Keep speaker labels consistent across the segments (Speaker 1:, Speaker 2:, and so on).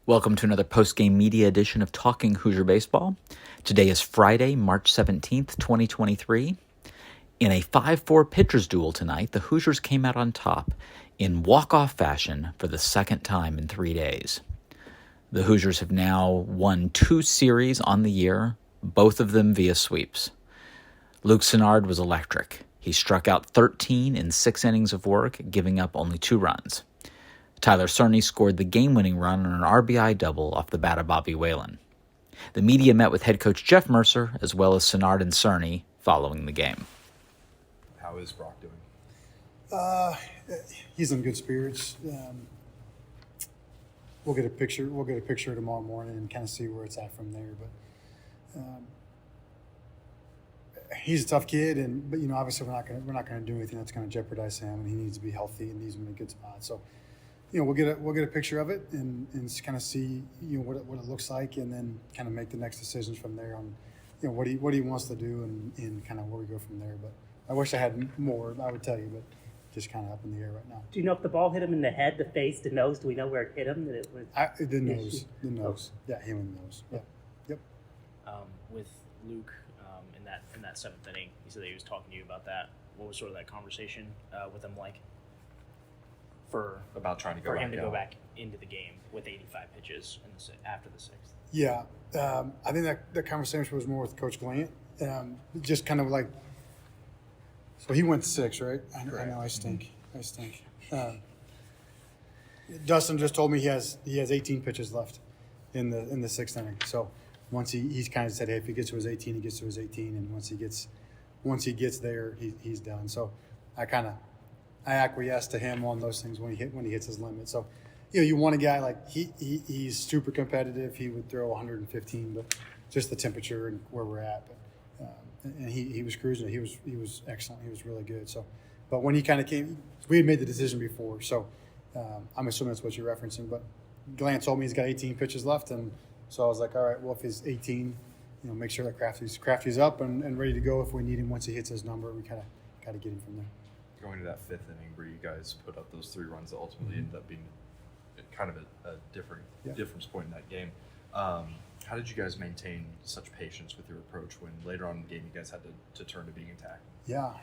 Speaker 1: Welcome to another post-game media edition of Talking Hoosier Baseball. Today is Friday, March 17th, 2023. In a 5-4 pitchers duel tonight, the Hoosiers came out on top in walk-off fashion for the second time in 3 days. The Hoosiers have now won 2 series on the year, both of them via sweeps. Luke Sinnard was electric. He struck out 13 in 6 innings of work, giving up only 2 runs. Tyler Cerny scored the game-winning run on an RBI double off the bat of Bobby Whalen. The media met with head coach Jeff Mercer as well as Sinnard and Cerny following the game.
Speaker 2: How is Brock doing?
Speaker 3: He's in good spirits. We'll get a picture tomorrow morning and kind of see where it's at from there. But he's a tough kid, but obviously we're not going to do anything that's going to jeopardize him, and he needs to be healthy and he's in a good spot. So. We'll get a picture of it and kind of see what it looks like, and then kind of make the next decisions from there on what he wants to do and kind of where we go from there. But I wish I had more, I would tell you, but just kind of up in the air right now.
Speaker 4: Do you know if the ball hit him in the head, the face, the nose? Do we know where it hit him? That it was
Speaker 3: the nose. Yeah, him in the nose. Yeah. Yep.
Speaker 5: With Luke in that 7th inning, he said that he was talking to you about that. What was sort of that conversation with him like?
Speaker 2: About trying to go
Speaker 5: for
Speaker 2: back
Speaker 5: him to
Speaker 2: out.
Speaker 5: go back into the game with 85 pitches after the 6th.
Speaker 3: Yeah, I think that conversation was more with Coach Glant. Just kind of like, so he went 6, right? I know I stink. Dustin just told me he has 18 pitches left in the 6th inning. So once he's kind of said, hey, if he gets to his 18, he gets to his 18, and once he gets there, he's done. So I acquiesce to him on those things when he hits his limit. So, you want a guy like he's super competitive. He would throw 115, but just the temperature and where we're at. But and he was cruising. He was excellent. He was really good. So, but when he kind of came, we had made the decision before. So, I'm assuming that's what you're referencing. But Glant told me he's got 18 pitches left, and so I was like, all right, well, if he's 18, make sure that Crafty's up and ready to go if we need him once he hits his number. We kind of got to get him from there.
Speaker 2: Going to that 5th inning where you guys put up those 3 runs that ultimately ended up being kind of a difference point in that game. How did you guys maintain such patience with your approach when later on in the game you guys had to turn to being attacked?
Speaker 3: Yeah,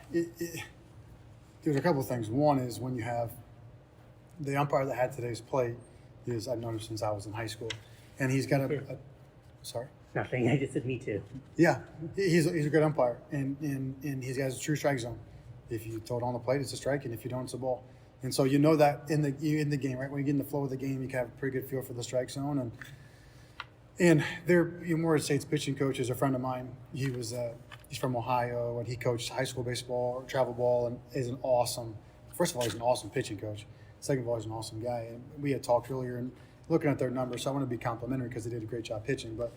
Speaker 3: there's a couple of things. One is when you have the umpire that had today's plate I've known him since I was in high school, and he's got sorry?
Speaker 4: Nothing. I just said me too.
Speaker 3: Yeah, he's a good umpire, and he's got a true strike zone. If you throw it on the plate, it's a strike, and if you don't, it's a ball. And so that in the game, right? When you get in the flow of the game, you can have a pretty good feel for the strike zone. And Morehead State's pitching coach is a friend of mine. He's from Ohio, and he coached high school baseball or travel ball, and is first of all, he's an awesome pitching coach. Second of all, he's an awesome guy. And we had talked earlier and looking at their numbers, so I want to be complimentary because they did a great job pitching. But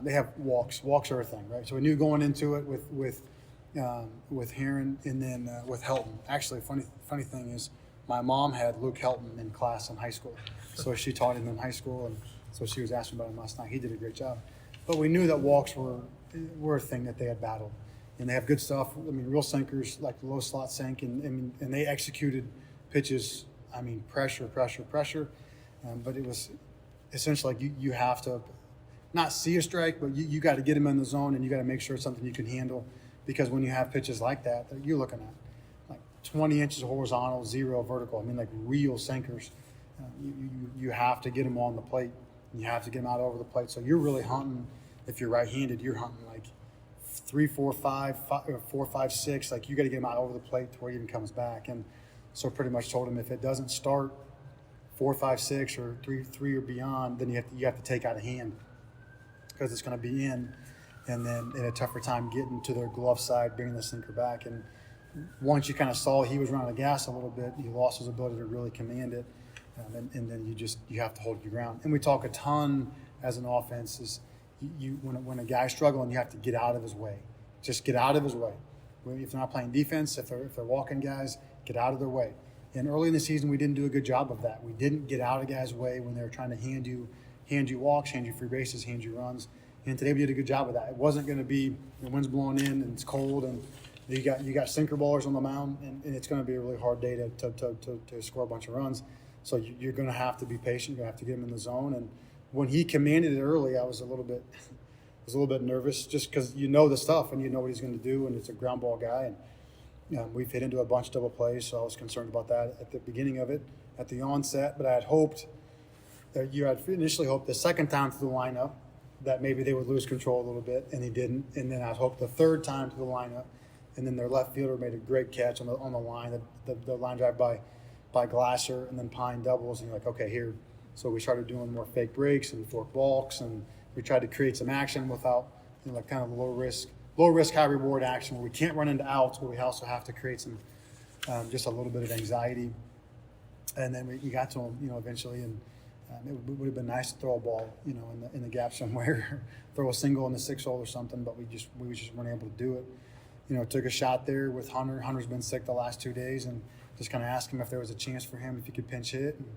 Speaker 3: they have walks. Walks are a thing, right? So we knew going into it with Heron and then with Helton. Actually, funny thing is, my mom had Luke Helton in class in high school, so she taught him in high school, and so she was asking about him last night. He did a great job, but we knew that walks were a thing that they had battled, and they have good stuff. I mean, real sinkers like the low slot sink, and they executed pitches. I mean, pressure, but it was essentially like you have to not see a strike, but you got to get him in the zone, and you got to make sure it's something you can handle. Because when you have pitches like that you're looking at like 20 inches horizontal, 0 vertical. I mean, like real sinkers. You have to get them on the plate. You have to get them out over the plate. So you're really hunting. If you're right-handed, you're hunting like 3, 4, 5, 4, 5, 6. Like you got to get them out over the plate to where he even comes back. And so pretty much told him if it doesn't start 4, 5, 6 or 3 or beyond, then you have to take out a hand because it's going to be in. And then in a tougher time getting to their glove side, bringing the sinker back. And once you kind of saw he was running the gas a little bit, he lost his ability to really command it. And then you have to hold your ground. And we talk a ton as an offense is when a guy's struggling, you have to get out of his way. Just get out of his way. If they're not playing defense, if they're walking guys, get out of their way. And early in the season, we didn't do a good job of that. We didn't get out of guys' way when they were trying to hand you walks, hand you free bases, hand you runs. And today we did a good job of that. It wasn't going to be the wind's blowing in and it's cold and you got sinker ballers on the mound and it's going to be a really hard day to score a bunch of runs. So you're going to have to be patient. You're going to have to get them in the zone when he commanded it early, I was a little bit nervous, just because you know the stuff and you know what he's going to do, and it's a ground ball guy. And we've hit into a bunch of double plays, so I was concerned about that at the beginning of it, at the onset. But I had hoped that you had initially hoped the second time through the lineup that maybe they would lose control a little bit, and he didn't. And then I hoped the third time through the lineup, and then their left fielder made a great catch on the line, the line drive by Glasser, and then Pine doubles, and you're like, okay, here. So we started doing more fake breaks and fork balks, and we tried to create some action without, like kind of low risk, high reward action where we can't run into outs, but we also have to create some just a little bit of anxiety. And then we got to him, eventually, and it would have been nice to throw a ball, in the gap somewhere, throw a single in the 6 hole or something, but we just weren't able to do it. Took a shot there with Hunter. Hunter's been sick the last 2 days, and just kind of asked him if there was a chance for him, if he could pinch hit. And,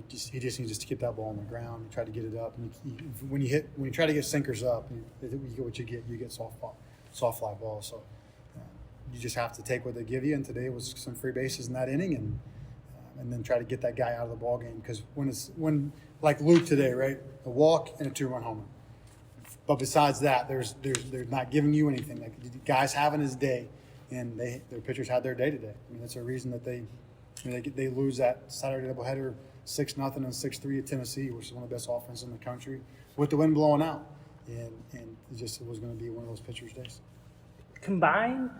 Speaker 3: he just needs to keep that ball on the ground. He tried to get it up, and when you try to get sinkers up, you get what you get. You get soft fly balls. So you just have to take what they give you. And today was some free bases in that inning, and then try to get that guy out of the ball game. Because when like Luke today, right, a walk and a 2-run homer. But besides that, they're not giving you anything. Like the guy's having his day, and their pitchers had their day today. I mean, that's a reason that they lose that Saturday doubleheader 6-0 and 6-3 at Tennessee, which is one of the best offenses in the country, with the wind blowing out. And it was going to be one of those pitchers' days.
Speaker 4: Combined,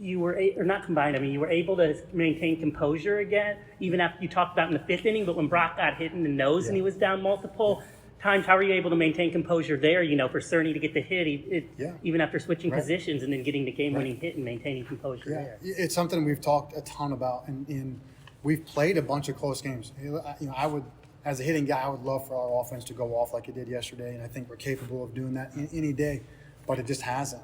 Speaker 4: you were able to maintain composure again, even after you talked about in the 5th inning, but when Brock got hit in the nose and he was down multiple times, how were you able to maintain composure there, for Cerny to get the hit, even after switching positions and then getting the game-winning hit and maintaining composure there?
Speaker 3: It's something we've talked a ton about, and we've played a bunch of close games. I would, as a hitting guy, I would love for our offense to go off like it did yesterday, and I think we're capable of doing that any day, but it just hasn't.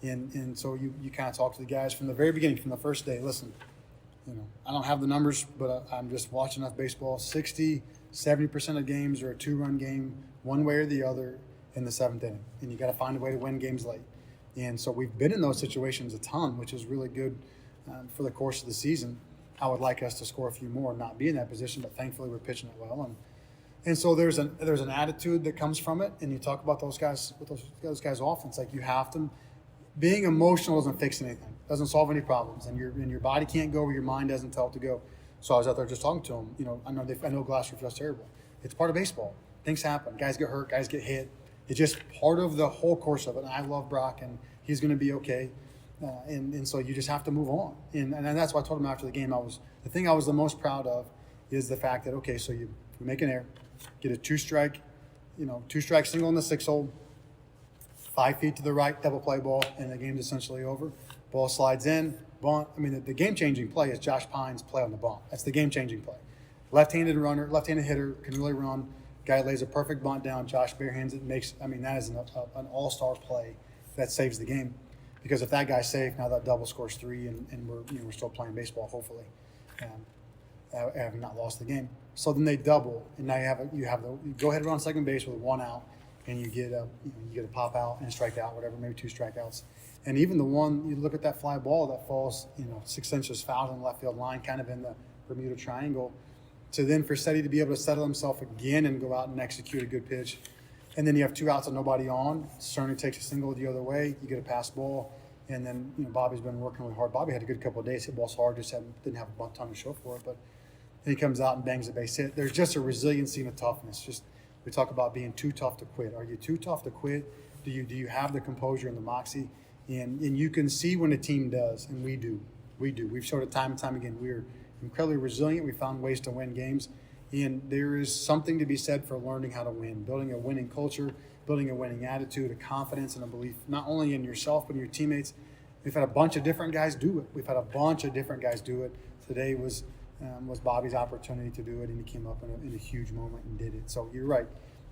Speaker 3: And so you kind of talk to the guys from the very beginning, from the first day. Listen, I don't have the numbers, but I'm just watching enough baseball. 60-70% of games are a 2-run game, one way or the other, in the 7th inning, and you got to find a way to win games late. And so we've been in those situations a ton, which is really good for the course of the season. I would like us to score a few more and not be in that position, but thankfully we're pitching it well. And so there's an attitude that comes from it, and you talk about those guys with those guys offense. Like, you have to. Being emotional doesn't fix anything, doesn't solve any problems, and your body can't go where your mind doesn't tell it to go. So I was out there just talking to him. I know Glasser feels terrible. It's part of baseball. Things happen. Guys get hurt. Guys get hit. It's just part of the whole course of it. And I love Brock, and he's going to be okay. And so you just have to move on. And that's why I told him after the game, the thing I was the most proud of is the fact that, okay, so you make an error, get a 2-strike single in the 6 hole, 5 feet to the right, double play ball, and the game's essentially over. Ball slides in, bunt. I mean, the game-changing play is Josh Pine's play on the bunt. That's the game-changing play. Left-handed runner, left-handed hitter, can really run. Guy lays a perfect bunt down. Josh barehands it. That is an all-star play that saves the game. Because if that guy's safe, now that double scores 3, and we're still playing baseball, hopefully, have not lost the game. So then they double, and now you go ahead and run second base with 1 out, and you get a pop out and a strikeout, whatever, maybe 2 strikeouts. And even the one, you look at that fly ball that falls 6 inches foul in the left field line, kind of in the Bermuda Triangle, to then for Seti to be able to settle himself again and go out and execute a good pitch. And then you have 2 outs and nobody on. Cerny takes a single the other way. You get a pass ball. And then, Bobby's been working really hard. Bobby had a good couple of days. Hit balls hard, just didn't have a ton to show for it. But then he comes out and bangs a base hit. There's just a resiliency and a toughness. We talk about being too tough to quit. Are you too tough to quit? Do you have the composure and the moxie? And you can see when a team does, and we do. We've showed it time and time again. We're incredibly resilient. We found ways to win games. And there is something to be said for learning how to win, building a winning culture, building a winning attitude, a confidence and a belief, not only in yourself, but in your teammates. We've had a bunch of different guys do it. Today was Bobby's opportunity to do it, and he came up in a huge moment and did it. So you're right.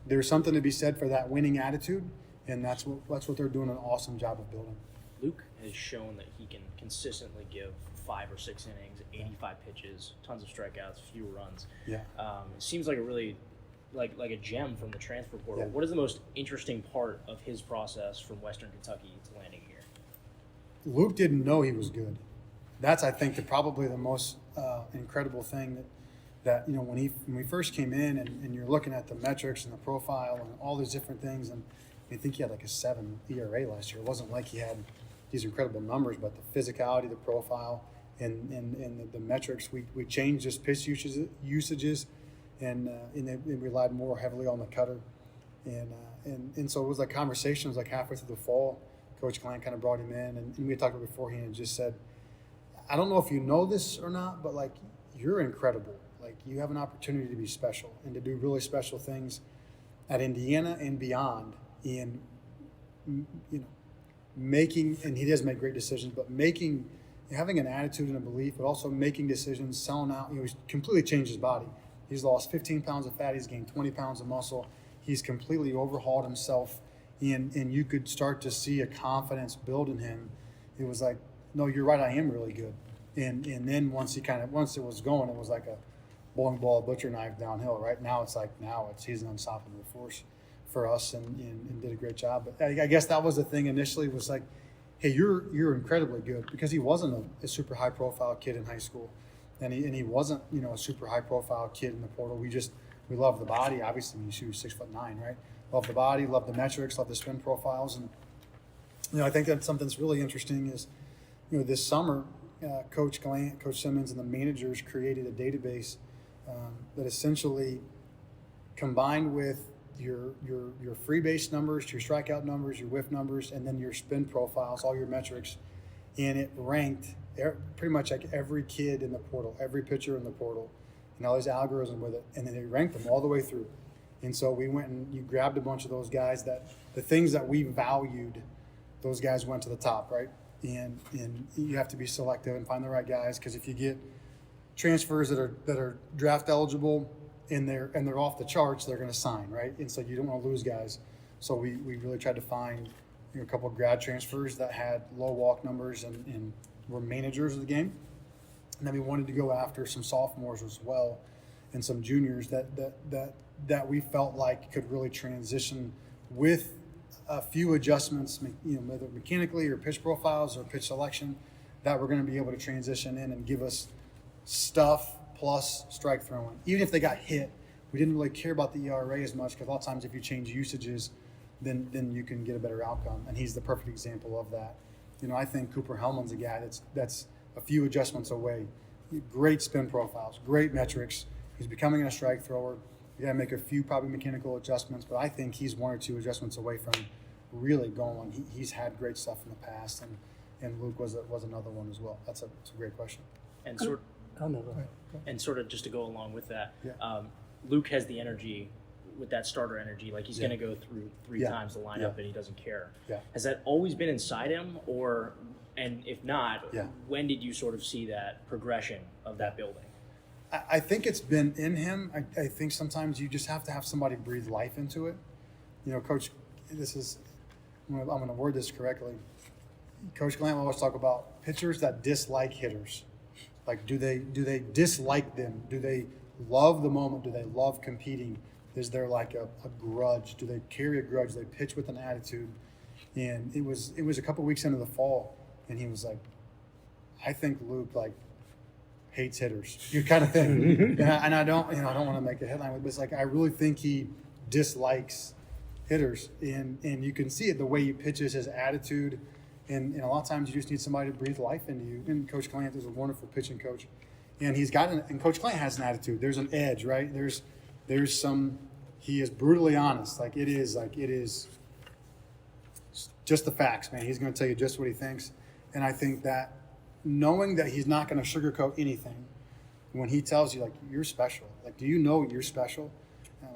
Speaker 3: There's something to be said for that winning attitude, and that's what they're doing an awesome job of building.
Speaker 5: Luke has shown that he can consistently give 5 or 6 innings, 85 pitches, tons of strikeouts, few runs.
Speaker 3: Yeah.
Speaker 5: It seems like a really like a gem from the transfer portal.
Speaker 3: Yeah.
Speaker 5: What is the most interesting part of his process from Western Kentucky to landing here?
Speaker 3: Luke didn't know he was good. That's, I think, probably the most incredible thing that, when we first came in and you're looking at the metrics and the profile and all these different things, and I think he had like a 7 ERA last year. It wasn't like he had these incredible numbers, but the physicality, the profile, and the metrics, we changed his pitch usages, and they relied more heavily on the cutter, and so it was like conversation. It was like halfway through the fall, Coach Glenn kind of brought him in, and we talked about beforehand and just said, I don't know if you know this or not, but like, you're incredible. Like, you have an opportunity to be special and to do really special things at Indiana and beyond. In making, and he does make great decisions, but having an attitude and a belief, but also making decisions, selling out. He's completely changed his body. He's lost 15 pounds of fat. He's gained 20 pounds of muscle. He's completely overhauled himself, and you could start to see a confidence build in him. It was like, no, you're right, I am really good. And then once it was going, it was like a bowling ball, butcher knife downhill. Right now, he's an unstoppable force for us, and did a great job. But I guess that was the thing initially, was like, hey, you're incredibly good, because he wasn't a super high profile kid in high school, and he wasn't a super high profile kid in the portal. We love the body. Obviously, he was 6'9", right? Love the body, love the metrics, love the spin profiles, and I think that's something that's really interesting is, this summer, Coach Glant, Coach Simmons, and the managers created a database that essentially combined with your free base numbers, your strikeout numbers, your whiff numbers, and then your spin profiles, all your metrics, and it ranked pretty much like every kid in the portal, every pitcher in the portal, and all these algorithms with it, and then they ranked them all the way through. And so we went and you grabbed a bunch of those guys that the things that we valued, those guys went to the top, right? And you have to be selective and find the right guys, because if you get transfers that are draft eligible and they're off the charts, they're going to sign, right? And so you don't want to lose guys. So we really tried to find a couple of grad transfers that had low walk numbers and were managers of the game. And then we wanted to go after some sophomores as well, and some juniors that we felt like could really transition with a few adjustments, whether mechanically or pitch profiles or pitch selection, that we're going to be able to transition in and give us stuff plus strike throwing. Even if they got hit, we didn't really care about the ERA as much, because a lot of times if you change usages, then you can get a better outcome. And he's the perfect example of that. I think Cooper Hellman's a guy that's a few adjustments away. Great spin profiles, great metrics. He's becoming a strike thrower. You got to make a few probably mechanical adjustments, but I think he's 1 or 2 adjustments away from really going. He's had great stuff in the past, and Luke was another one as well. That's a great question.
Speaker 5: And sort
Speaker 3: Oh, no, go ahead.
Speaker 5: and sort of just to go along with that,
Speaker 3: Yeah.
Speaker 5: Luke has the energy, with that starter energy, like he's
Speaker 3: Yeah.
Speaker 5: going to go through three
Speaker 3: Yeah.
Speaker 5: times the lineup
Speaker 3: Yeah.
Speaker 5: and he doesn't care.
Speaker 3: Yeah.
Speaker 5: Has that always been inside him, and if not,
Speaker 3: Yeah.
Speaker 5: when did you sort of see that progression of that building?
Speaker 3: I think it's been in him. I think sometimes you just have to have somebody breathe life into it. Coach, I'm going to word this correctly. Coach Glant will always talk about pitchers that dislike hitters. Like, do they dislike them? Do they love the moment? Do they love competing? Is there like a grudge? Do they carry a grudge? Do they pitch with an attitude? And it was a couple weeks into the fall, and he was like, I think Luke hates hitters, you kind of thing. and I don't want to make a headline with, but it's like, I really think he dislikes hitters, and you can see it the way he pitches, his attitude, and a lot of times you just need somebody to breathe life into you. And Coach Glant is a wonderful pitching coach, and and Coach Glant has an attitude. There's an edge, right? There's some. He is brutally honest. It is just the facts, man. He's going to tell you just what he thinks, and I think that, knowing that he's not going to sugarcoat anything, when he tells you, you're special, do you know you're special?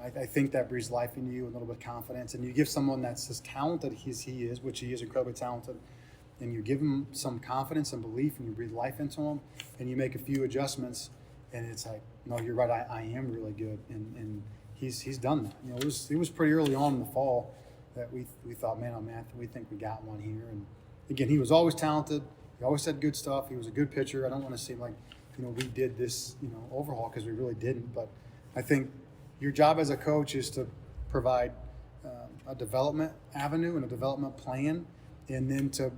Speaker 3: I think that breathes life into you, a little bit of confidence, and you give someone that's as talented as he is, which he is incredibly talented, and you give him some confidence and belief, and you breathe life into him, and you make a few adjustments, and it's like, no, you're right, I am really good, and he's done that. It was pretty early on in the fall that we thought, man, we think we got one here. And again, he was always talented. He always said good stuff. He was a good pitcher. I don't want to seem like, we did this, overhaul, because we really didn't. But I think your job as a coach is to provide a development avenue and a development plan, and then to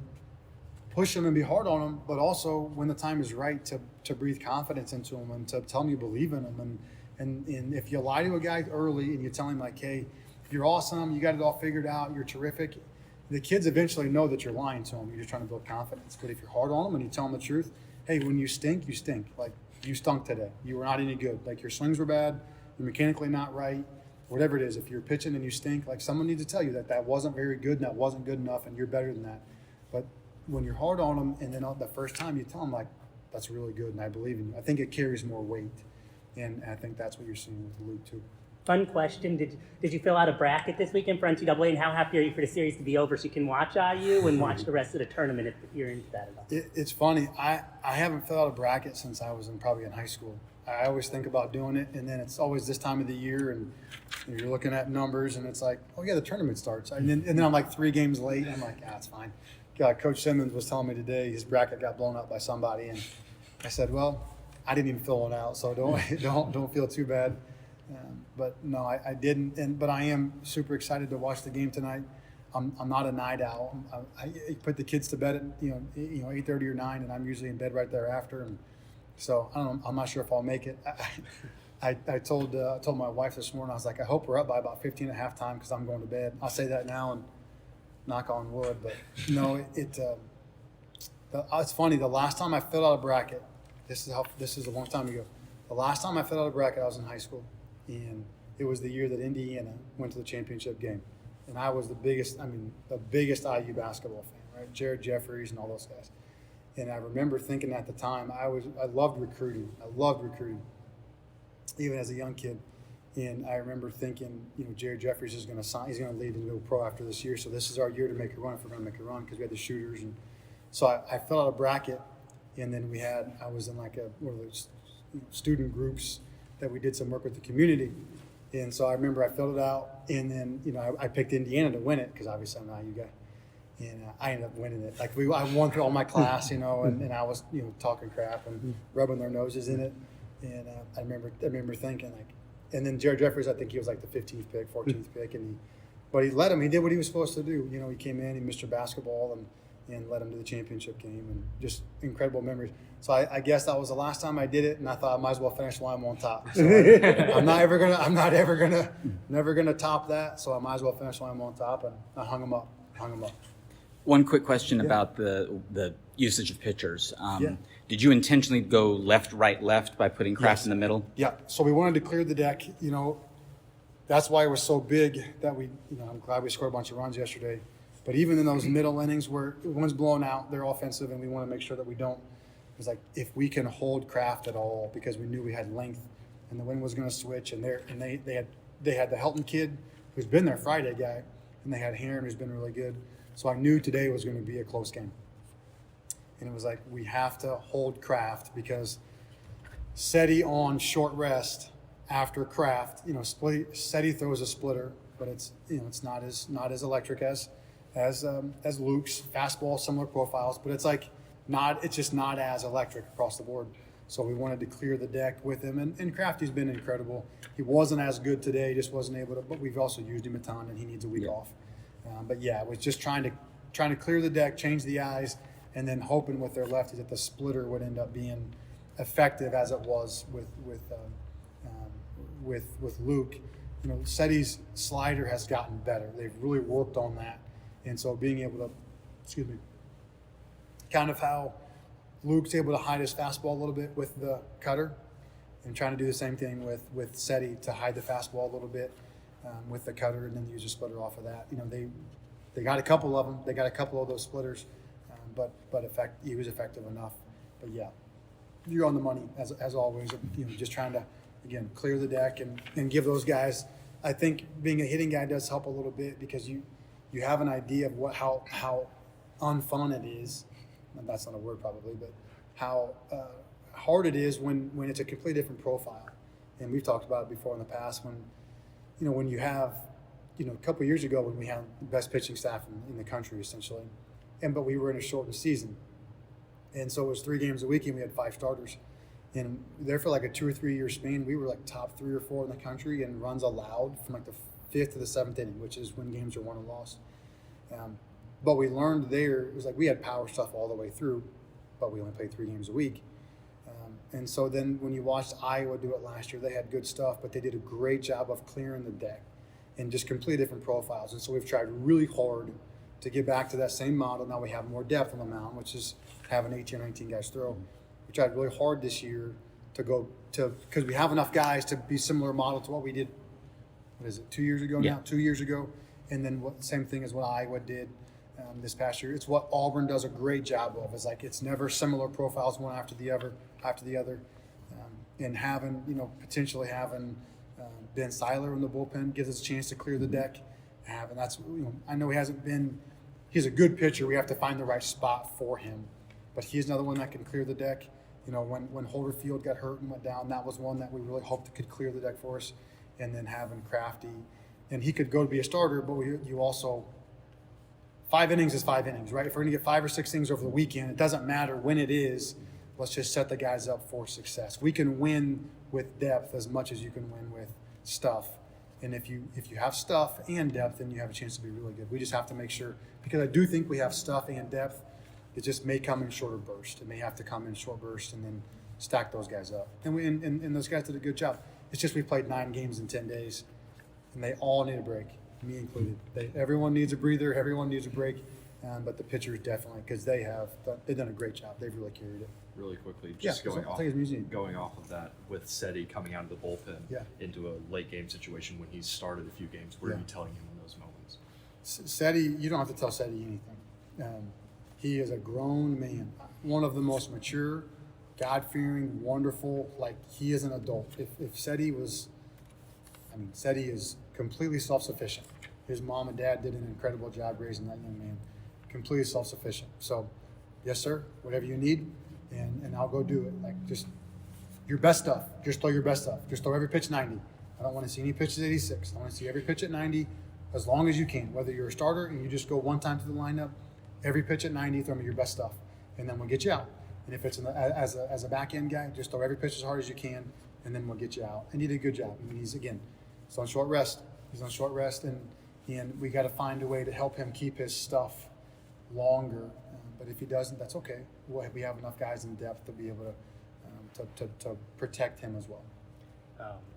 Speaker 3: push them and be hard on them, but also when the time is right to breathe confidence into them and to tell them you believe in them. And if you lie to a guy early and you tell him like, hey, you're awesome, you got it all figured out, you're terrific, the kids eventually know that you're lying to them. You're just trying to build confidence. But if you're hard on them and you tell them the truth, hey, when you stink, you stink. Like, you stunk today. You were not any good. Like, your swings were bad, you're mechanically not right, whatever it is. If you're pitching and you stink, like, someone needs to tell you that wasn't very good and that wasn't good enough and you're better than that. But when you're hard on them and then the first time you tell them, like, that's really good and I believe in you, I think it carries more weight. And I think that's what you're seeing with Luke too.
Speaker 4: Fun question. Did you fill out a bracket this weekend for NCAA, and how happy are you for the series to be over so you can watch IU and watch the rest of the tournament if you're into that at all?
Speaker 3: It's funny. I haven't filled out a bracket since I was probably in high school. I always think about doing it, and then it's always this time of the year, and you're looking at numbers, and it's like, oh yeah, the tournament starts. And then I'm like 3 games late, and I'm like, it's fine. Coach Simmons was telling me today his bracket got blown up by somebody, and I said, well, I didn't even fill one out, so don't feel too bad. But no, I didn't. But I am super excited to watch the game tonight. I'm not a night owl. I put the kids to bed at 8:30 or 9, and I'm usually in bed right thereafter. And so I don't know. I'm not sure if I'll make it. I told my wife this morning. I was like, I hope we're up by about 15 at halftime because I'm going to bed. I'll say that now and knock on wood. But no, it's funny. The last time I filled out a bracket, this is a long time ago. The last time I filled out a bracket, I was in high school. And it was the year that Indiana went to the championship game. And I was the biggest IU basketball fan, right? Jared Jeffries and all those guys. And I remember thinking at the time, I loved recruiting. Even as a young kid. And I remember thinking, Jared Jeffries is going to sign. He's going to lead and go pro after this year. So this is our year to make a run if we're going to make a run because we had the shooters. And so I filled out a bracket. And then I was in like one of those student groups that we did some work with the community. And so I remember I filled it out, and then, I picked Indiana to win it because obviously I'm an IU guy. And I ended up winning it. Like, I won through all my class, and I was, talking crap and rubbing their noses in it. And I remember thinking, like, and then Jared Jeffries, I think he was like the 15th pick, 14th pick, but he let him. He did what he was supposed to do. He came in, he Mr. Basketball, and led him to the championship game, and just incredible memories. So I guess that was the last time I did it, and I thought I might as well finish while I'm on top. So I'm never gonna top that. So I might as well finish while I'm on top, and I hung him up.
Speaker 1: One quick question about the usage of pitchers. Did you intentionally go left, right, left by putting Kraft in the middle? Yeah.
Speaker 3: So we wanted to clear the deck. That's why it was so big that I'm glad we scored a bunch of runs yesterday. But even in those middle innings where one's blown out, they're offensive, and we want to make sure that we don't. It's like if we can hold Kraft at all, because we knew we had length, and the wind was going to switch, and they had the Helton kid who's been their Friday guy, and they had Heron who's been really good. So I knew today was going to be a close game, and it was like we have to hold Kraft because Seti on short rest after Kraft, Seti throws a splitter, but it's not as electric as Luke's fastball, similar profiles, but it's just not as electric across the board. So we wanted to clear the deck with him, and Crafty's been incredible. He wasn't as good today, just wasn't able to, but we've also used him a ton, and he needs a week off. But yeah, it was just trying to clear the deck, change the eyes, and then hoping with their lefties that the splitter would end up being effective as it was with Luke. Seti's slider has gotten better. They've really worked on that. And so being able to, kind of how Luke's able to hide his fastball a little bit with the cutter, and trying to do the same thing with Seti to hide the fastball a little bit with the cutter, and then use a splitter off of that. They got a couple of them. They got a couple of those splitters, but he was effective enough. But yeah, you're on the money as always. Just trying to again clear the deck and give those guys. I think being a hitting guy does help a little bit because you have an idea of how unfun it is. And that's not a word probably, but how hard it is when it's a completely different profile. And we've talked about it before in the past when you have, a couple of years ago when we had the best pitching staff in the country essentially, but we were in a shortened season. And so it was 3 games a week and we had 5 starters. And there for like a 2 or 3 year span, we were like top 3 or 4 in the country in runs allowed from like the 5th to the 7th inning, which is when games are won or lost. But we learned there, it was like we had power stuff all the way through, but we only played 3 games a week. And so then when you watched Iowa do it last year, they had good stuff, but they did a great job of clearing the deck and just completely different profiles. And so we've tried really hard to get back to that same model. Now we have more depth on the mound, which is having 18 or 19 guys throw. We tried really hard this year to go to, because we have enough guys to be similar model to what we did, 2 years ago now? 2 years ago. And then same thing as what Iowa did this past year. It's what Auburn does a great job of. It's never similar profiles one after the other. And potentially having Ben Seiler in the bullpen gives us a chance to clear the deck. And that's, I know he's a good pitcher. We have to find the right spot for him. But he's another one that can clear the deck. When Holderfield got hurt and went down, that was one that we really hoped could clear the deck for us. And then having Crafty. And he could go to be a starter, but you also, 5 innings is 5 innings, right? If we're going to get 5 or 6 innings over the weekend, it doesn't matter when it is. Let's just set the guys up for success. We can win with depth as much as you can win with stuff. And if you have stuff and depth, then you have a chance to be really good. We just have to make sure, because I do think we have stuff and depth. It just may come in shorter bursts. It may have to come in short bursts and then stack those guys up. And those guys did a good job. It's just we played 9 games in 10 days, and they all need a break, me included. Everyone needs a breather. Everyone needs a break. But the pitchers definitely, because they've done a great job. They've really carried it.
Speaker 2: Really quickly,
Speaker 3: Going
Speaker 2: off of that, with Seti coming out of the bullpen into a late game situation when he's started a few games, what are you telling him in those moments?
Speaker 3: Seti, you don't have to tell Seti anything. He is a grown man, one of the most mature, God-fearing, wonderful. He is an adult. If Seti Seti is completely self-sufficient. His mom and dad did an incredible job raising that young man. Completely self-sufficient. So, yes, sir, whatever you need, and I'll go do it. Just your best stuff. Just throw your best stuff. Just throw every pitch 90. I don't want to see any pitches 86. I want to see every pitch at 90 as long as you can. Whether you're a starter and you just go one time to the lineup, every pitch at 90, throw me your best stuff, and then we'll get you out. And if it's as a back-end guy, just throw every pitch as hard as you can, and then we'll get you out. And he did a good job. He's on short rest. He's on short rest, and we got to find a way to help him keep his stuff longer. But if he doesn't, that's okay. We have enough guys in depth to be able to protect him as well.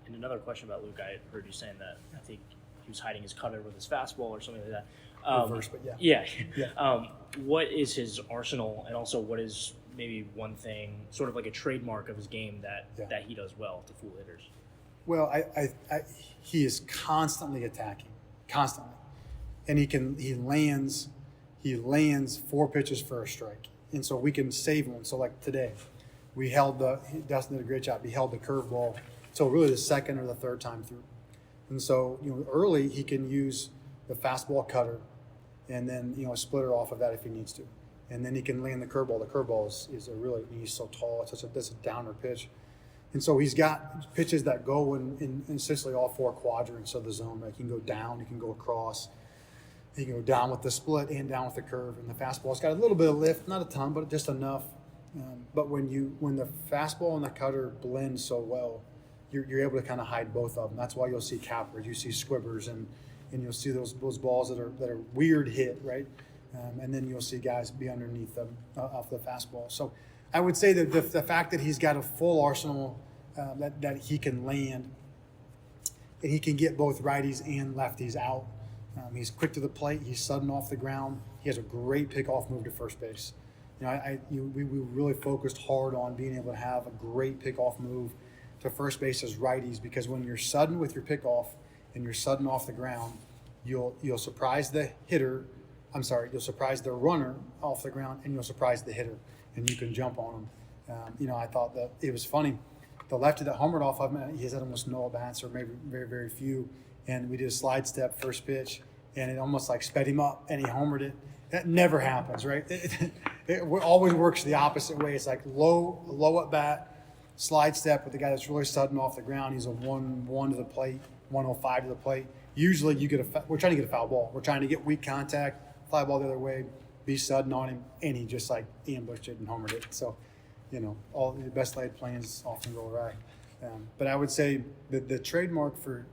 Speaker 5: And another question about Luke, I heard you saying that I think he was hiding his cutter with his fastball or something like that.
Speaker 3: Reverse, but yeah.
Speaker 5: What is his arsenal, and also what is maybe one thing, sort of like a trademark of his game that he does well to fool hitters?
Speaker 3: Well, he is constantly attacking, and he lands 4 pitches for a strike, and so we can save one. So like today, Dustin did a great job. He held the curveball so really the second or the third time through, and so early he can use the fastball cutter, and then a splitter off of that if he needs to, and then he can land the curveball. The curveball is he's so tall. It's a downer pitch. And so he's got pitches that go in essentially all 4 quadrants of the zone. Like he can go down, he can go across, he can go down with the split and down with the curve. And the fastball's got a little bit of lift, not a ton, but just enough. But when the fastball and the cutter blend so well, you're able to kind of hide both of them. That's why you'll see cappers, you see squibbers, and you'll see those balls that are weird hit, right? And then you'll see guys be underneath them off the fastball. So I would say that the fact that he's got a full arsenal that he can land, and he can get both righties and lefties out. He's quick to the plate. He's sudden off the ground. He has a great pickoff move to first base. We really focused hard on being able to have a great pickoff move to first base as righties, because when you're sudden with your pickoff and you're sudden off the ground, you'll surprise the hitter. You'll surprise the runner off the ground, and you'll surprise the hitter, and you can jump on him. I thought that it was funny. The lefty that homered off of him, he has had almost no at-bats, or maybe very, very few. And we did a slide step first pitch, and it almost sped him up, and he homered it. That never happens, right? It always works the opposite way. It's low at-bat, slide step with the guy that's really sudden off the ground. He's a 1-1 to the plate, 105 to the plate. Usually we're trying to get a foul ball. We're trying to get weak contact, fly ball the other way, be sudden on him, and he just ambushed it and homered it. So, all the best laid plans often go awry. But I would say that the trademark for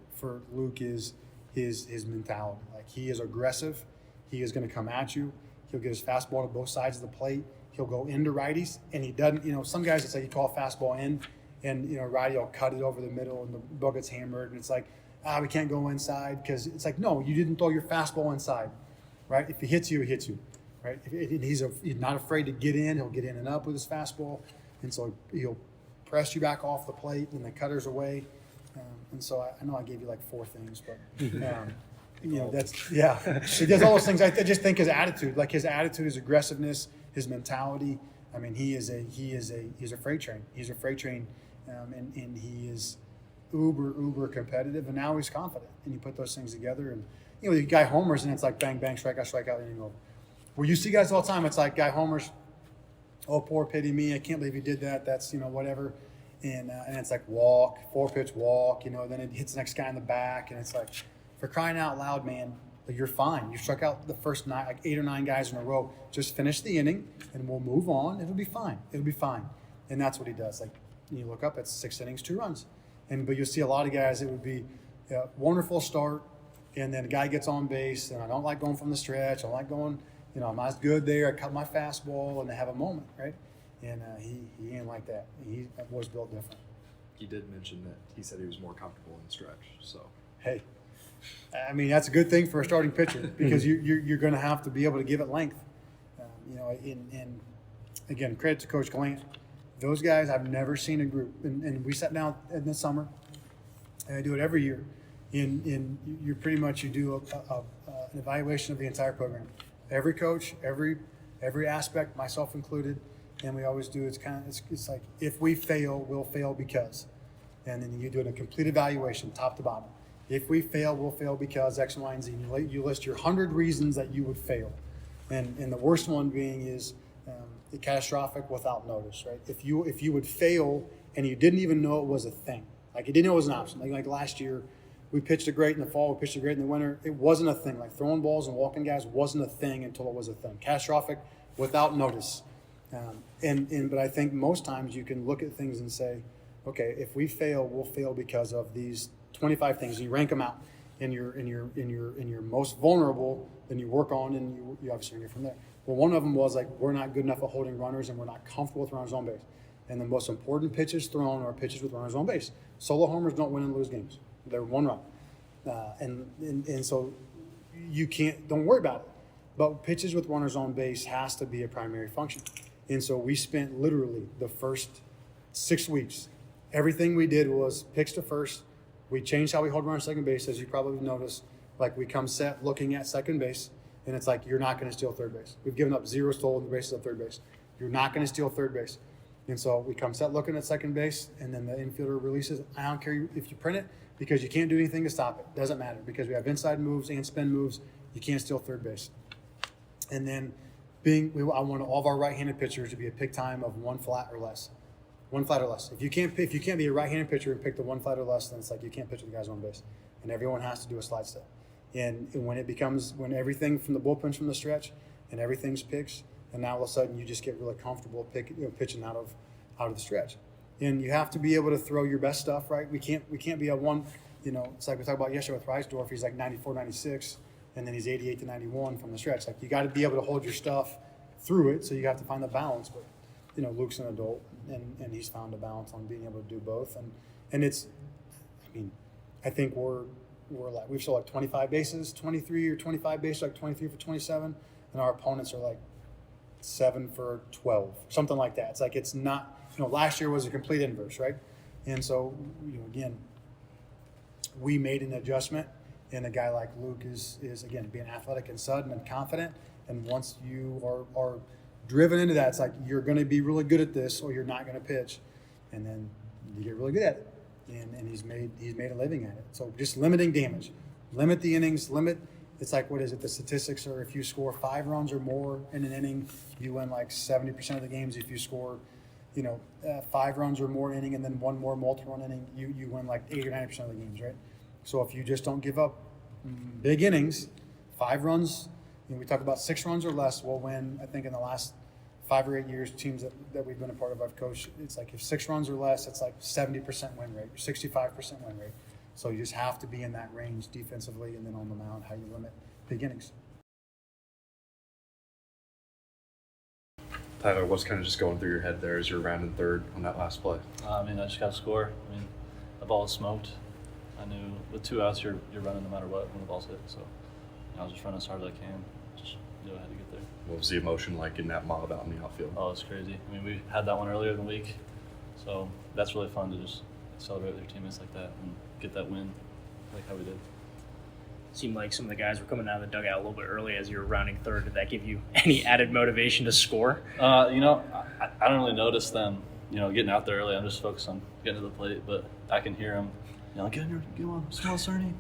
Speaker 3: Luke is his mentality. He is aggressive. He is going to come at you. He'll get his fastball to both sides of the plate. He'll go into righties, and he doesn't. Some guys, it's like you call a fastball in, and righty will cut it over the middle, and the ball gets hammered, and it's like, we can't go inside because it's like, no, you didn't throw your fastball inside, right? If he hits you, he hits you, right? He's not afraid to get in. He'll get in and up with his fastball, and so he'll press you back off the plate, and the cutter's away. And so I know I gave you like 4 things, but he does all those things. I just think his attitude, his aggressiveness, his mentality. I mean, he's a freight train. He's a freight train, and he is uber competitive. And now he's confident. And you put those things together, and the guy homers, and it's like bang bang, strikeout, inning over. Where you see guys all the time, it's like guy homers. Oh, poor pity me! I can't believe he did that. That's whatever. And it's like walk, 4-pitch walk, then it hits the next guy in the back. And it's like, for crying out loud, man, you're fine. You struck out the first 8 or 9 guys in a row. Just finish the inning and we'll move on. It'll be fine. And that's what he does. Like, you look up, it's 6 innings, 2 runs. But you'll see a lot of guys, it would be a wonderful start. And then the guy gets on base, and I don't like going from the stretch. I like going, I'm not good there. I cut my fastball, and they have a moment, right? And he ain't like that. He was built different.
Speaker 2: He did mention that he said he was more comfortable in the stretch. So
Speaker 3: hey, I mean that's a good thing for a starting pitcher because you're going to have to be able to give it length. And again, credit to Coach Glant. Those guys, I've never seen a group. And we sat down in the summer, and I do it every year. In you pretty much you do an evaluation of the entire program. Every coach, every aspect, myself included. And we always do, it's like, if we fail, we'll fail because. And then you do a complete evaluation, top to bottom. If we fail, we'll fail because X, Y, and Z. And you list your 100 reasons that you would fail. And the worst one being is the catastrophic without notice, right? If you would fail and you didn't even know it was a thing. Like you didn't know it was an option. Like last year, we pitched it great in the fall, we pitched it great in the winter. It wasn't a thing. Like throwing balls and walking guys wasn't a thing until it was a thing. Catastrophic without notice. But I think most times you can look at things and say, okay, if we fail, we'll fail because of these 25 things. And you rank them out, and you're most vulnerable. Then you work on, and you obviously get from there. Well, one of them was like we're not good enough at holding runners, and we're not comfortable with runners on base. And the most important pitches thrown are pitches with runners on base. Solo homers don't win and lose games. They're 1 run, and so you don't worry about it. But pitches with runners on base has to be a primary function. And so we spent literally the first 6 weeks. Everything we did was pitch to first. We changed how we hold runners second base, as you probably noticed. Like we come set looking at second base, and it's like you're not going to steal third base. We've given up 0 stolen bases at third base. You're not going to steal third base. And so we come set looking at second base, and then the infielder releases. I don't care if you print it because you can't do anything to stop it. Doesn't matter because we have inside moves and spin moves. You can't steal third base. And then I want all of our right-handed pitchers to be a pick time of 1 flat or less. 1 flat or less. If you can't be a right-handed pitcher and pick the 1 flat or less, then it's like you can't pitch with the guys on base. And everyone has to do a slide step. And when everything from the bullpen's from the stretch and everything's pitched, and now all of a sudden you just get really comfortable pitching out of the stretch. And you have to be able to throw your best stuff, right? We can't be a one. It's like we talked about yesterday with Reisdorf. He's like 94, 96. And then he's 88 to 91 from the stretch. Like you got to be able to hold your stuff through it, so you have to find the balance. But Luke's an adult, and he's found a balance on being able to do both. And it's, I think we've sold like 25 bases, 23 or 25 bases, like 23 for 27, and our opponents are like 7 for 12, something like that. It's like it's not. Last year was a complete inverse, right? And so again, we made an adjustment. And a guy like Luke is again being athletic and sudden and confident. And once you are driven into that, it's like you're going to be really good at this, or you're not going to pitch, and then you get really good at it. And he's made a living at it. So just limiting damage, limit the innings, It's like what is it? The statistics are if you score 5 runs or more in an inning, you win like 70% of the games. If you score, 5 runs or more inning and then 1 more multi-run inning, you win like 80 or 90% of the games, right? So if you just don't give up big innings, 5 runs, we talk about 6 runs or less, we'll win. I think in the last 5 or 8 years, teams that we've been a part of, I've coached, it's like if 6 runs or less, it's like 70% win rate, 65% win rate. So you just have to be in that range defensively, and then on the mound, how you limit big innings.
Speaker 2: Tyler, what's kind of just going through your head there as you're rounding third on that last play?
Speaker 6: I just got to score. The ball was smoked. I knew with 2 outs, you're running no matter what when the ball's hit. So I was just running as hard as I can. Just knew I had to get there.
Speaker 2: What was the emotion like in that mob out in the outfield?
Speaker 6: Oh, it's crazy. We had that one earlier in the week, so that's really fun to just celebrate with your teammates like that and get that win like how we did.
Speaker 5: Seemed like some of the guys were coming out of the dugout a little bit early as you were rounding third. Did that give you any added motivation to score?
Speaker 6: I don't really notice them, getting out there early. I'm just focused on getting to the plate, but I can hear them, get on, small Cerny.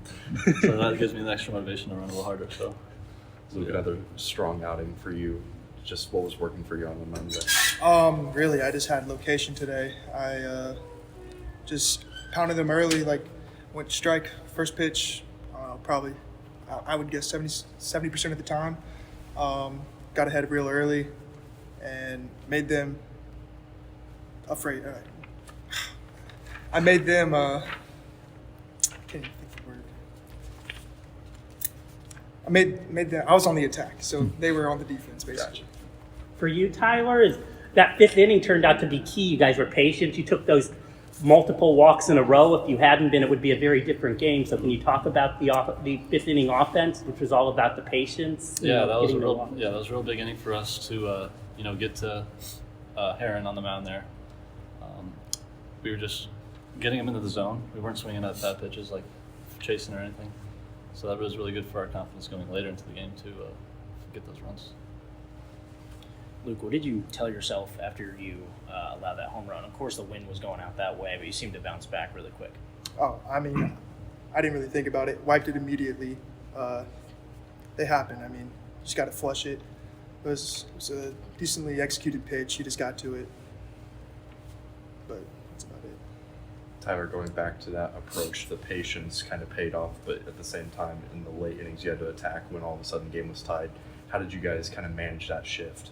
Speaker 6: So that gives me the extra motivation to run a little harder. So
Speaker 2: Another strong outing for you. Just what was working for you on the Monday?
Speaker 7: Really, I just had location today. I just pounded them early, went strike, first pitch, probably, I would guess 70% of the time. Got ahead real early and made them afraid. I made them, can't even think of the word. I made them, I was on the attack, so they were on the defense, basically.
Speaker 4: For you, Tyler, is that fifth inning turned out to be key. You guys were patient. You took those multiple walks in a row. If you hadn't been, it would be a very different game. So can you talk about the fifth inning offense, which was all about the patience?
Speaker 6: That was a real big inning for us to get to Heron on the mound there. We were just getting him into the zone. We weren't swinging at bad pitches like chasing or anything. So that was really good for our confidence going later into the game to get those runs.
Speaker 5: Luke, what did you tell yourself after you allowed that home run? Of course, the wind was going out that way, but you seemed to bounce back really quick.
Speaker 7: I didn't really think about it. Wiped it immediately. They happened. Just got to flush it. It was a decently executed pitch. He just got to it. But that's about it.
Speaker 2: Tyler, going back to that approach, the patience kind of paid off, but at the same time, in the late innings, you had to attack when all of a sudden the game was tied. How did you guys kind of manage that shift?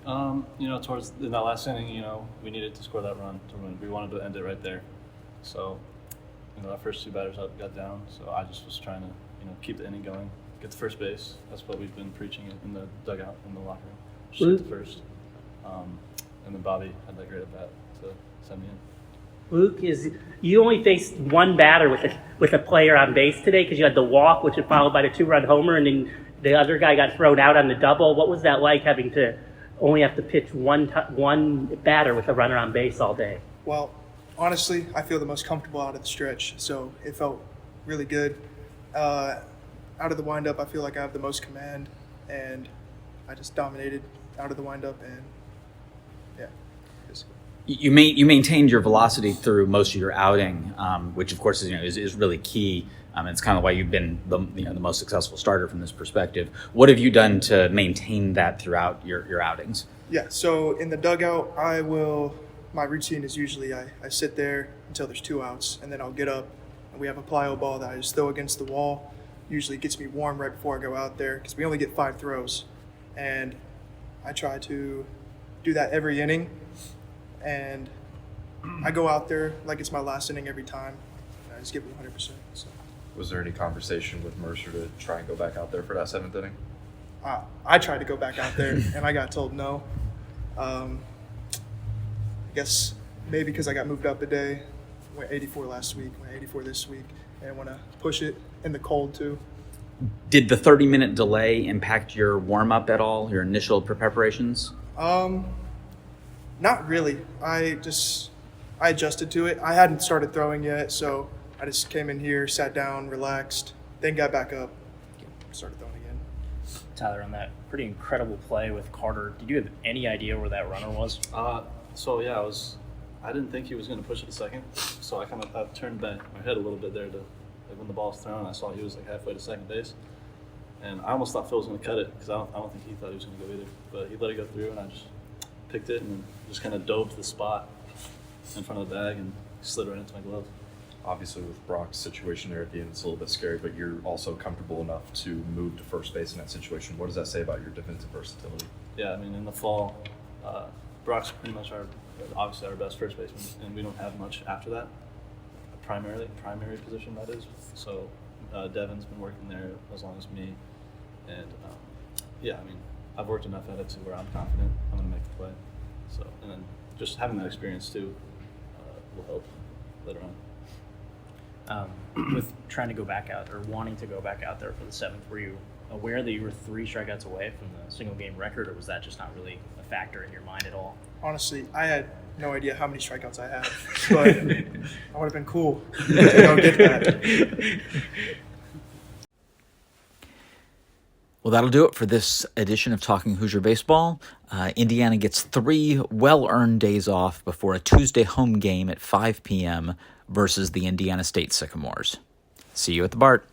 Speaker 6: Towards in that last inning, we needed to score that run to win. We wanted to end it right there. So, our first 2 batters got down. So I just was trying to, keep the inning going, get to first base. That's what we've been preaching in the dugout, in the locker room. Just get to first. And then Bobby had that great at bat to send me in.
Speaker 4: Luke, you only faced one batter with a player on base today because you had the walk, which was followed by the 2-run homer, and then the other guy got thrown out on the double. What was that like, having to only have to pitch one batter with a runner on base all day?
Speaker 7: Well, honestly, I feel the most comfortable out of the stretch, so it felt really good. Out of the windup, I feel like I have the most command, and I just dominated out of the windup, and yeah.
Speaker 1: You maintained your velocity through most of your outing, which of course is really key. It's kind of why you've been the most successful starter from this perspective. What have you done to maintain that throughout your outings?
Speaker 7: Yeah, so in the dugout, my routine is usually I sit there until there's 2 outs, and then I'll get up, and we have a plyo ball that I just throw against the wall. Usually gets me warm right before I go out there because we only get 5 throws. And I try to do that every inning, and I go out there like it's my last inning every time, and I just give it 100%. So.
Speaker 2: Was there any conversation with Mercer to try and go back out there for that 7th inning?
Speaker 7: I tried to go back out there, and I got told no. I guess maybe because I got moved up a day. Went 84 last week, went 84 this week, and want to push it in the cold too.
Speaker 1: Did the 30-minute delay impact your warm-up at all, your initial preparations?
Speaker 7: Not really. I adjusted to it. I hadn't started throwing yet, so I just came in here, sat down, relaxed, then got back up, started throwing again.
Speaker 5: Tyler, on that pretty incredible play with Carter, did you have any idea where that runner was?
Speaker 6: I didn't think he was going to push it a second, so I turned back my head a little bit there to when the ball was thrown. I saw he was halfway to second base, and I almost thought Phil was going to cut it because I don't think he thought he was going to go either. But he let it go through, and I just picked it and just kind of dove to the spot in front of the bag and slid right into my glove.
Speaker 2: Obviously, with Brock's situation there at the end, it's a little bit scary, but you're also comfortable enough to move to first base in that situation. What does that say about your defensive versatility?
Speaker 6: Yeah, in the fall, Brock's pretty much obviously our best first baseman, and we don't have much after that. Primary position, that is. So Devin's been working there as long as me, and I've worked enough at it to where I'm confident I'm going to make the play. So, and then just having that experience too will help later on.
Speaker 5: With trying to go back out or wanting to go back out there for the 7th, were you aware that you were 3 strikeouts away from the single game record, or was that just not really a factor in your mind at all?
Speaker 7: Honestly, I had no idea how many strikeouts I had, but I would have been cool to go get that.
Speaker 1: Well, that'll do it for this edition of Talking Hoosier Baseball. Indiana gets 3 well-earned days off before a Tuesday home game at 5 p.m. versus the Indiana State Sycamores. See you at the BART.